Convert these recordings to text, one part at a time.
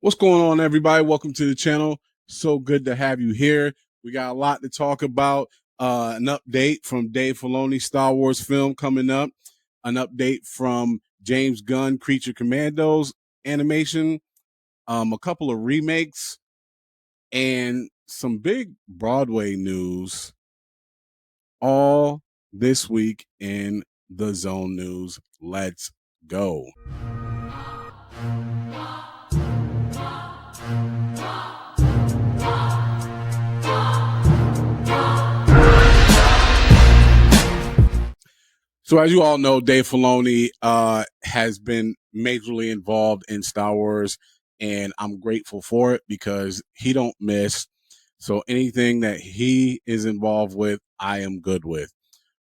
What's going on, everybody? Welcome to the channel. So good to have you here. We got a lot to talk about. An update from Dave Filoni's Star Wars film coming up. An update from James Gunn, Creature Commandos animation. A couple of remakes and some big Broadway news. All this week in the Zone News. Let's go. So as you all know, Dave Filoni has been majorly involved in Star Wars, and I'm grateful for it because he don't miss. So anything that he is involved with, I am good with.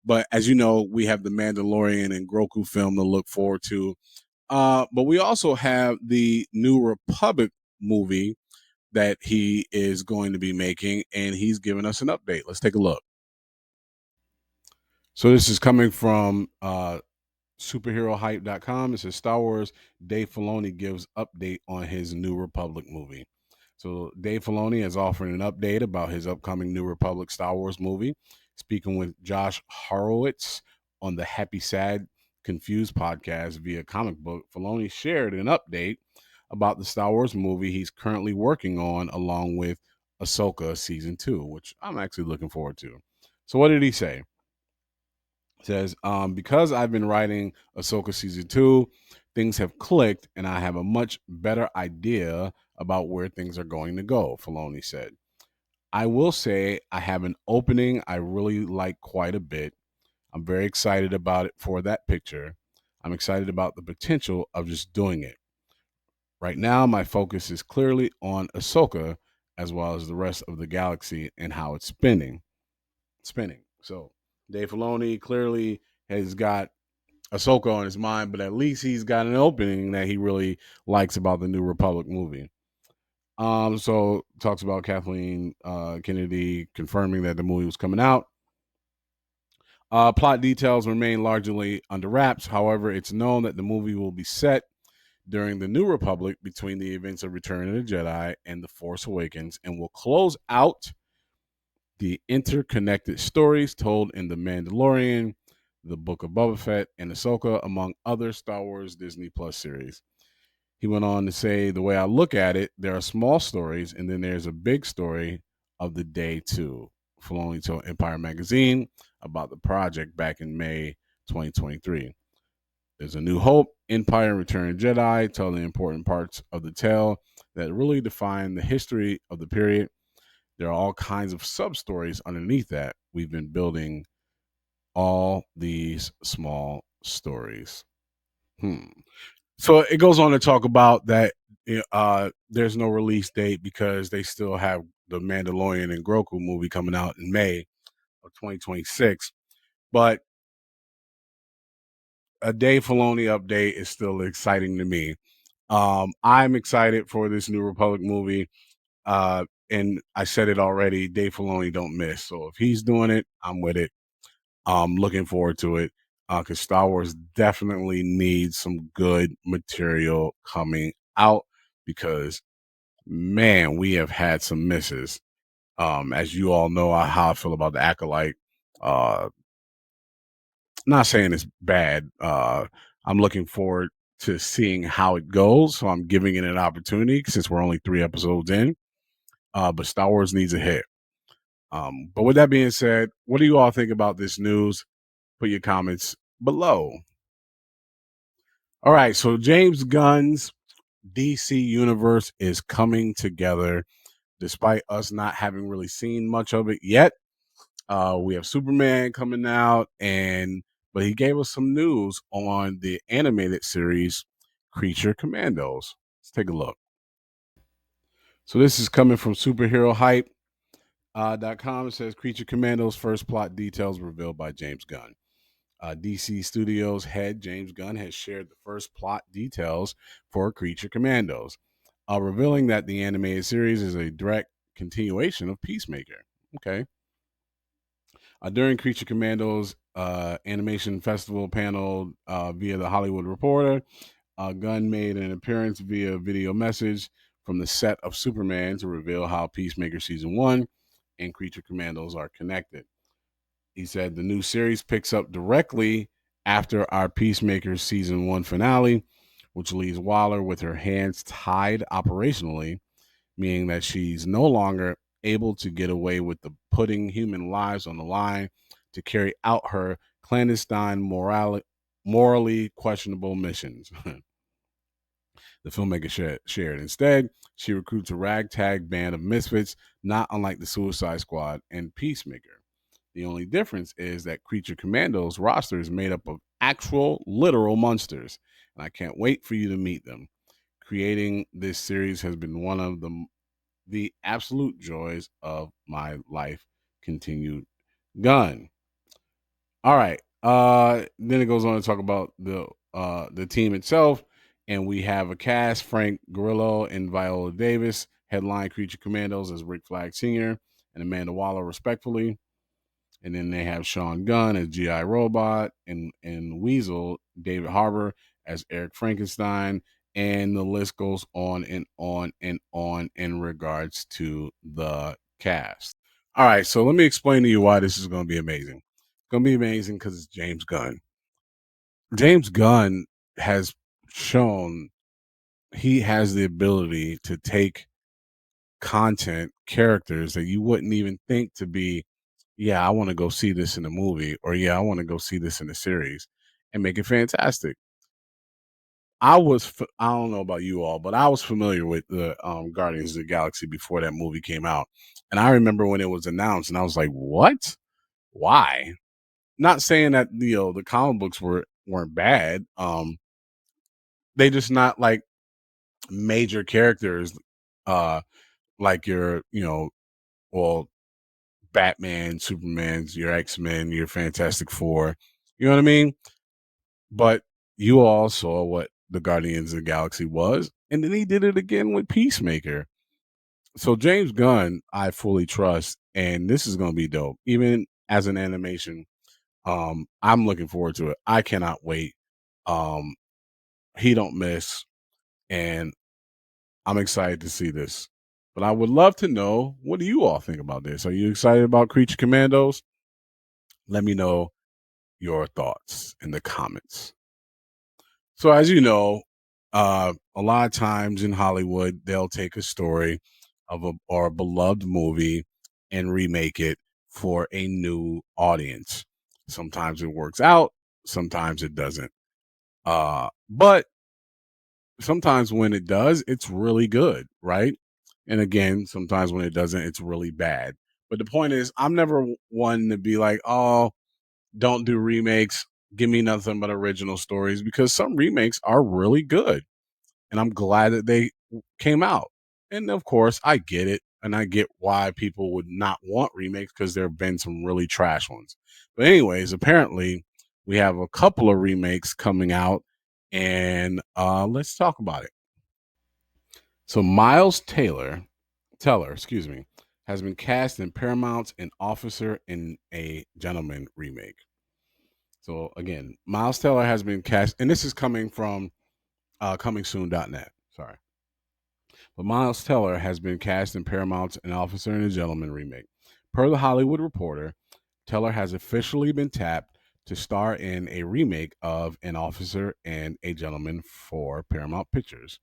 But as you know, we have the Mandalorian and Grogu film to look forward to. But we also have the New Republic movie that he is going to be making, and he's giving us an update. Let's take a look. So this is coming from superherohype.com. It says Star Wars, Dave Filoni gives update on his New Republic movie. So Dave Filoni is offering an update about his upcoming New Republic Star Wars movie. Speaking with Josh Horowitz on the Happy Sad Confused podcast via comic book, Filoni shared an update about the Star Wars movie he's currently working on along with Ahsoka season 2, which I'm actually looking forward to. So what did he say? Says, because I've been writing Ahsoka season 2, things have clicked and I have a much better idea about where things are going to go, Filoni said. I will say I have an opening I really like quite a bit. I'm very excited about it for that picture. I'm excited about the potential of just doing it. Right now, my focus is clearly on Ahsoka as well as the rest of the galaxy and how it's spinning. So Dave Filoni clearly has got Ahsoka on his mind, but at least he's got an opening that he really likes about the New Republic movie. So talks about Kathleen Kennedy confirming that the movie was coming out. Plot details remain largely under wraps. However, it's known that the movie will be set during the New Republic between the events of Return of the Jedi and The Force Awakens and will close out the interconnected stories told in The Mandalorian, The Book of Boba Fett, and Ahsoka, among other Star Wars Disney Plus series. He went on to say, the way I look at it, there are small stories, and then there's a big story of the day too. Filoni told Empire Magazine about the project back in May 2023. There's a New Hope, Empire, and Return of Jedi, telling the important parts of the tale that really define the history of the period. There are all kinds of sub stories underneath that. We've been building all these small stories. So it goes on to talk about that there's no release date because they still have the Mandalorian and Grogu movie coming out in May of 2026. But a Dave Filoni update is still exciting to me. I'm excited for this New Republic movie. And I said it already, Dave Filoni don't miss. So if he's doing it, I'm with it. I'm looking forward to it because Star Wars definitely needs some good material coming out because, man, we have had some misses. As you all know, how I feel about the Acolyte. Not saying it's bad. I'm looking forward to seeing how it goes. So I'm giving it an opportunity since we're only 3 episodes in. But Star Wars needs a hit. But with that being said, what do you all think about this news? Put your comments below. All right, so James Gunn's DC universe is coming together despite us not having really seen much of it yet. We have Superman coming out, but he gave us some news on the animated series Creature Commandos. Let's take a look. So this is coming from superherohype.com. It says Creature Commandos first plot details revealed by James Gunn. DC Studios head James Gunn has shared the first plot details for Creature Commandos, revealing that the animated series is a direct continuation of Peacemaker. Okay. During Creature Commandos animation festival panel via the Hollywood Reporter, Gunn made an appearance via video message from the set of Superman to reveal how Peacemaker Season 1 and Creature Commandos are connected. He said the new series picks up directly after our Peacemaker Season 1 finale, which leaves Waller with her hands tied operationally, meaning that she's no longer able to get away with the putting human lives on the line to carry out her clandestine, morally questionable missions. The filmmaker shared. Instead, she recruits a ragtag band of misfits, not unlike the Suicide Squad and Peacemaker. The only difference is that Creature Commandos roster is made up of actual, literal monsters, and I can't wait for you to meet them. Creating this series has been one of the absolute joys of my life. Continued Gunn. All right. Then it goes on to talk about the team itself, and we have a cast: Frank Grillo and Viola Davis headline Creature Commandos as Rick Flag Sr. and Amanda Waller, respectfully. And then they have Sean Gunn as GI Robot and Weasel, David Harbour as Eric Frankenstein, and the list goes on and on and on in regards to the cast. All right, so let me explain to you why this is going to be amazing. It's going to be amazing because it's James Gunn. James Gunn has shown he has the ability to take content, characters that you wouldn't even think to be, yeah, I want to go see this in a movie, or yeah, I want to go see this in a series, and make it fantastic. I don't know about you all, but I was familiar with the Guardians of the Galaxy before that movie came out, and I remember when it was announced, and I was like, "What? Why?" Not saying that the comic books weren't bad. They just not like major characters, uh, like your well, Batman, Superman's, your X-Men, your Fantastic Four. You know what I mean? But you all saw what the Guardians of the Galaxy was, and then he did it again with Peacemaker. So James Gunn, I fully trust, and this is going to be dope. Even as an animation, I'm looking forward to it. I cannot wait. Um, he don't miss, and I'm excited to see this. But I would love to know, what do you all think about this? Are you excited about Creature Commandos? Let me know your thoughts in the comments. So, as you know, a lot of times in Hollywood, they'll take a story of a beloved movie and remake it for a new audience. Sometimes it works out, sometimes it doesn't. But sometimes when it does, it's really good, right? And again, sometimes when it doesn't, it's really bad. But the point is, I'm never one to be like, oh, don't do remakes. Give me nothing but original stories, because some remakes are really good. And I'm glad that they came out. And of course, I get it. And I get why people would not want remakes, because there have been some really trash ones. But, anyways, apparently we have a couple of remakes coming out. And let's talk about it. So, Teller, excuse me, has been cast in Paramount's An Officer and a Gentleman remake. So again, Miles Teller has been cast, and this is coming from comingsoon.net. Sorry. But Miles Teller has been cast in Paramount's An Officer and a Gentleman remake. Per The Hollywood Reporter, Teller has officially been tapped to star in a remake of An Officer and a Gentleman for Paramount Pictures.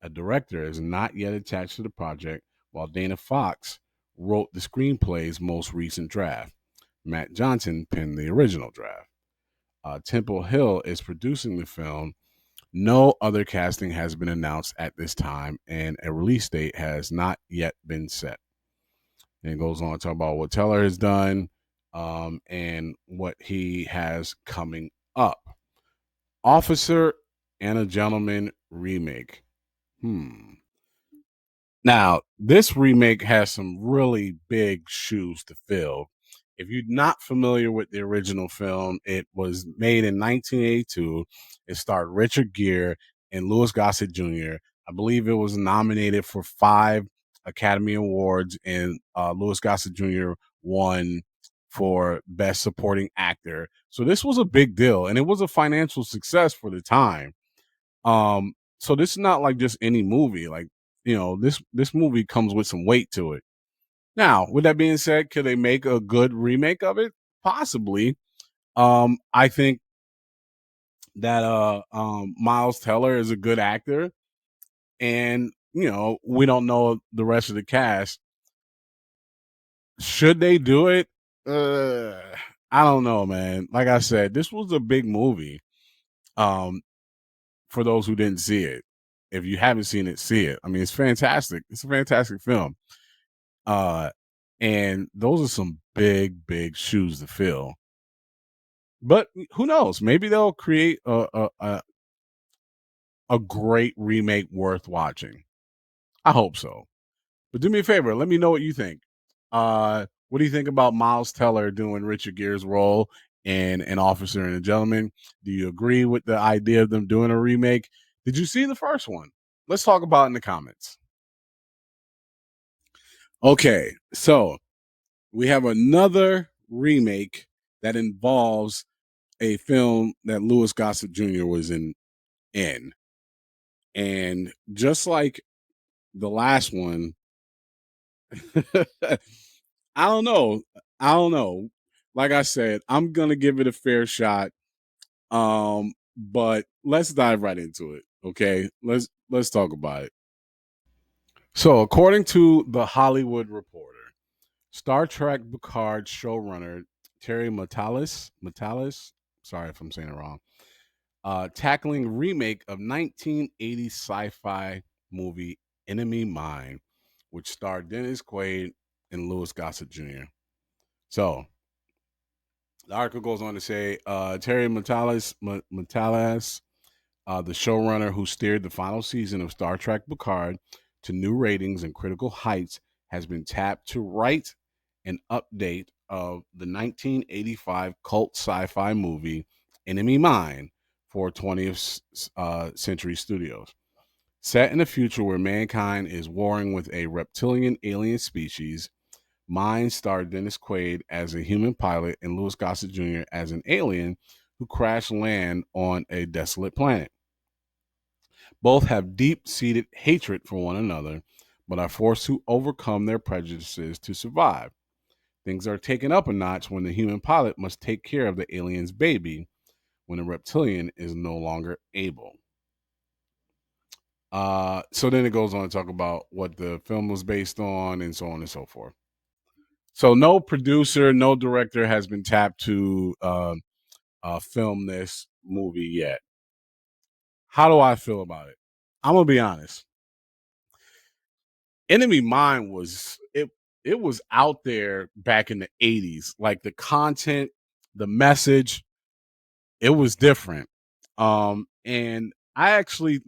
A director is not yet attached to the project, while Dana Fox wrote the screenplay's most recent draft. Matt Johnson penned the original draft. Temple Hill is producing the film. No other casting has been announced at this time, and a release date has not yet been set. And it goes on to talk about what Teller has done, and what he has coming up. Officer and a Gentleman remake. Now, this remake has some really big shoes to fill. If you're not familiar with the original film, it was made in 1982. It starred Richard Gere and Louis Gossett Jr. I believe it was nominated for 5 Academy Awards, and Louis Gossett Jr. won for Best Supporting Actor. So this was a big deal, and it was a financial success for the time. So this is not like just any movie. Like, this movie comes with some weight to it. Now, with that being said, could they make a good remake of it? Possibly. I think that Miles Teller is a good actor, and we don't know the rest of the cast. Should they do it? Uh, I don't know, man. Like I said, this was a big movie. Um, for those who didn't see it, if you haven't seen it, see it. I mean, it's fantastic. It's a fantastic film. Uh, and those are some big, big shoes to fill. But who knows? Maybe they'll create a great remake worth watching. I hope so. But do me a favor, let me know what you think. What do you think about Miles Teller doing Richard Gere's role in An Officer and a Gentleman? Do you agree with the idea of them doing a remake? Did you see the first one? Let's talk about it in the comments. Okay, so we have another remake that involves a film that Louis Gossett Jr. was in. And just like the last one, I don't know. I don't know. Like I said, I'm gonna give it a fair shot. But let's dive right into it. Okay, let's talk about it. So, according to the Hollywood Reporter, Star Trek Picard showrunner Terry Matalas, sorry if I'm saying it wrong, tackling remake of 1980 sci-fi movie Enemy Mine, which starred Dennis Quaid and Louis Gossett Jr. So the article goes on to say Terry Matalas, the showrunner who steered the final season of Star Trek Picard to new ratings and critical heights, has been tapped to write an update of the 1985 cult sci-fi movie Enemy Mine for 20th Century Studios. Set in a future where mankind is warring with a reptilian alien species, Mine starred Dennis Quaid as a human pilot and Louis Gossett Jr. as an alien who crash land on a desolate planet. Both have deep seated hatred for one another, but are forced to overcome their prejudices to survive. Things are taken up a notch when the human pilot must take care of the alien's baby when the reptilian is no longer able. So then it goes on to talk about what the film was based on and so on and so forth. So no producer, no director has been tapped to film this movie yet. How do I feel about it? I'm gonna be honest. Enemy Mine was it was out there back in the 80s. Like the content, the message, it was different. And I actually,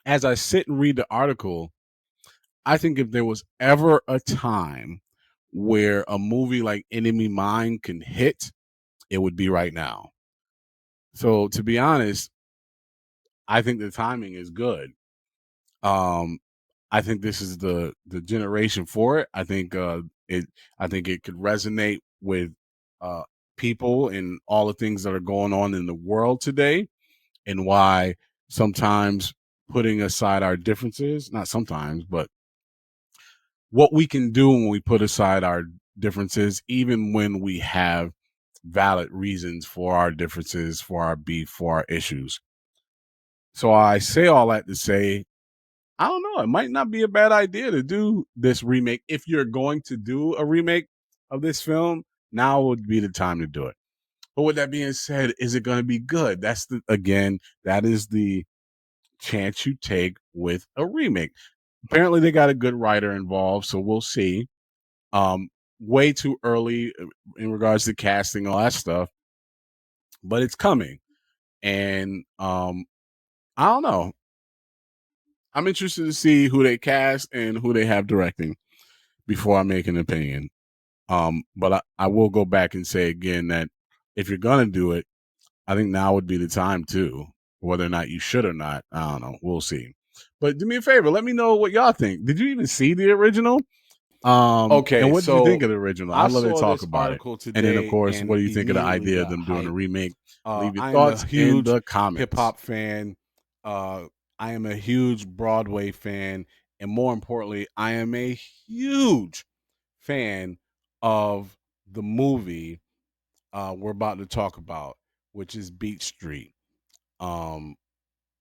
as I sit and read the article, I think if there was ever a time where a movie like Enemy Mine can hit, it would be right now. So to be honest, I think the timing is good. Um, I think this is the generation for it. It I think it could resonate with uh, people and all the things that are going on in the world today, and why sometimes putting aside our differences, not sometimes, but what we can do when we put aside our differences, even when we have valid reasons for our differences, for our beef, for our issues. So I say all that to say, I don't know. It might not be a bad idea to do this remake. If you're going to do a remake of this film, now would be the time to do it. But with that being said, is it going to be good? That is the chance you take with a remake. Apparently, they got a good writer involved, so we'll see. Um, Way too early in regards to casting, all that stuff, but it's coming. And I don't know. I'm interested to see who they cast and who they have directing before I make an opinion. But I will go back and say again that if you're gonna do it, I think now would be the time too. Whether or not you should or not, I don't know. We'll see. But do me a favor, let me know what y'all think. Did you even see the original? And Okay, what did you think so of the original? I I'd love to saw talk this about it. article And then, of today course, what and do you think of the immediately idea of got them doing a hype. remake? Leave your I am a thoughts in huge the hip comments. hop fan. I am a huge Broadway fan, And more importantly, I am a huge fan of the movie we're about to talk about, which is Beat Street. Um,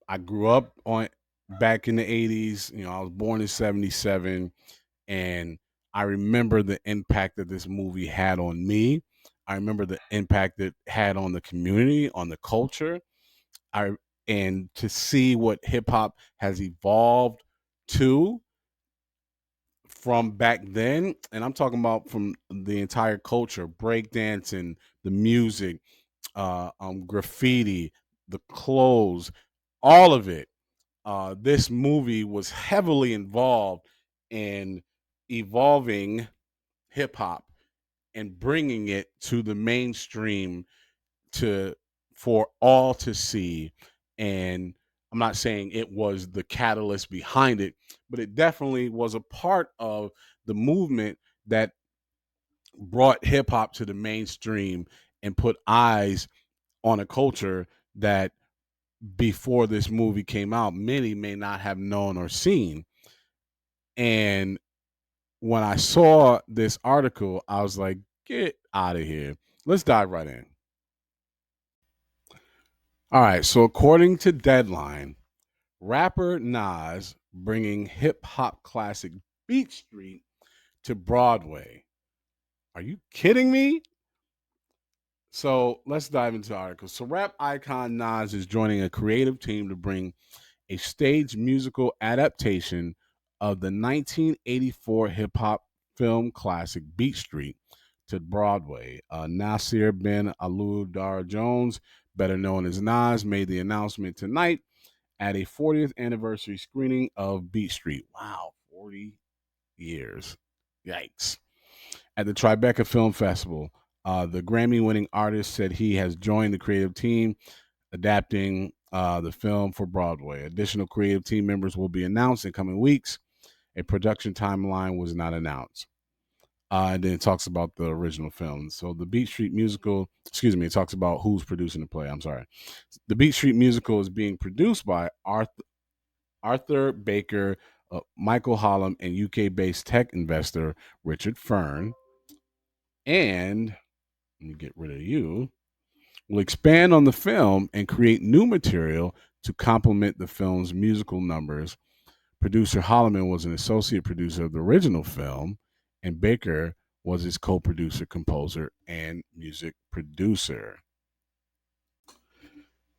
I grew up on back in the 80s. I was born in 77, and I remember the impact that this movie had on me. I remember the impact it had on the community, on the culture. I and to see what hip hop has evolved to from back then, and I'm talking about from the entire culture, breakdancing, the music, graffiti, the clothes, all of it. This movie was heavily involved in evolving hip hop and bringing it to the mainstream to for all to see. And I'm not saying it was the catalyst behind it, but it definitely was a part of the movement that brought hip hop to the mainstream and put eyes on a culture that before this movie came out, many may not have known or seen. And when I saw this article, I was like, get out of here. Let's dive right in. All right. So, according to Deadline, rapper Nas bringing hip hop classic Beat Street to Broadway. Are you kidding me? So, let's dive into the article. So, rap icon Nas is joining a creative team to bring a stage musical adaptation of the 1984 hip hop film classic Beat Street to Broadway. Nasir bin Alou Dar Jones, better known as Nas, made the announcement tonight at a 40th anniversary screening of Beat Street. Wow, 40 years. Yikes. At the Tribeca Film Festival, the Grammy winning artist said he has joined the creative team adapting the film for Broadway. Additional creative team members will be announced in coming weeks. A production timeline was not announced. And then it talks about the original film. So the Beat Street musical, excuse me, it talks about who's producing the play. I'm sorry. The Beat Street musical is being produced by Arthur Baker, Michael Holland, and UK-based tech investor Richard Fern. And let me get rid of you. Will expand on the film and create new material to complement the film's musical numbers. Producer Holloman was an associate producer of the original film, and Baker was his co-producer, composer, and music producer.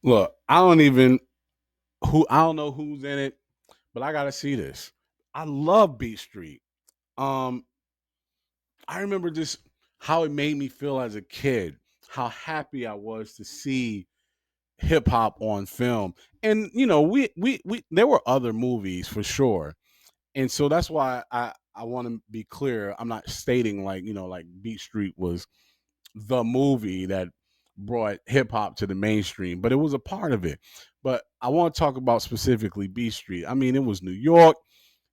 Look, I don't know who's in it, but I gotta see this. I love Beat Street. Um, I remember just how it made me feel as a kid, how happy I was to see hip hop on film. And we there were other movies for sure. And so that's why I want to be clear. I'm not stating like, like Beat Street was the movie that brought hip hop to the mainstream, but it was a part of it. But I want to talk about specifically Beat Street. I mean, it was New York,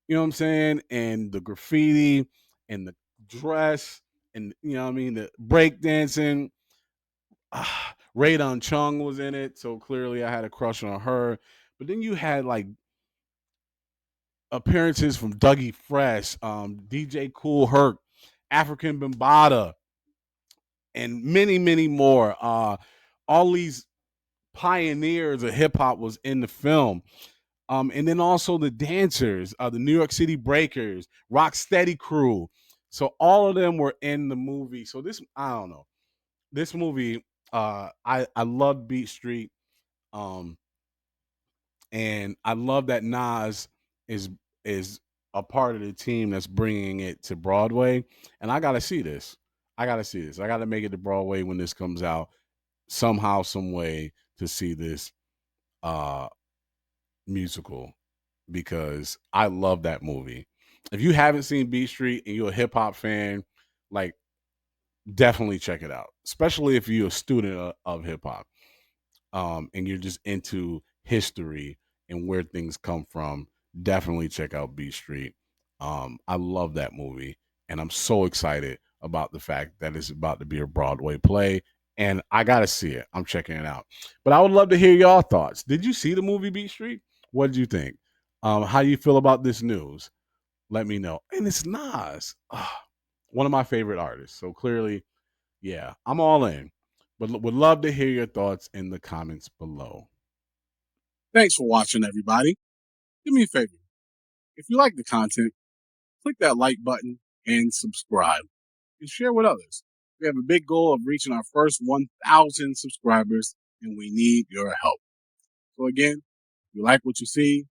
you know what I'm saying? And the graffiti and the dress and what I mean, the breakdancing. Radon Chung was in it, so clearly I had a crush on her. But then you had like appearances from Dougie Fresh, DJ Cool Herc, African Bambaataa, and many, many more. All these pioneers of hip hop was in the film. And then also the dancers, the New York City Breakers, Rock Steady Crew. So all of them were in the movie. So this, I don't know. This movie, I love Beat Street. Um, and I love that Nas is is a part of the team that's bringing it to Broadway. And I gotta see this. I gotta see this. I gotta make it to Broadway when this comes out somehow, some way to see this uh musical because I love that movie. If you haven't seen Beat Street and you're a hip hop fan, like definitely check it out. Especially if you're a student of hip hop. And you're just into history and where things come from, definitely check out Beat Street. I love that movie, and I'm so excited about the fact that it's about to be a Broadway play, and I gotta see it. I'm checking it out. But I would love to hear y'all thoughts. Did you see the movie Beat Street? What did you think? How do you feel about this news? let me know. And it's Nas, one of my favorite artists. So clearly, yeah, I'm all in. But would love to hear your thoughts in the comments below. Thanks for watching, everybody. Do me a favor. If you like the content, click that like button and subscribe and share with others. We have a big goal of reaching our first 1,000 subscribers, and we need your help. So again, if you like what you see,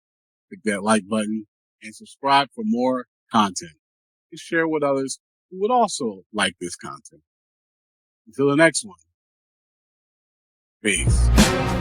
click that like button and subscribe for more content and share with others who would also like this content. Until the next one, peace.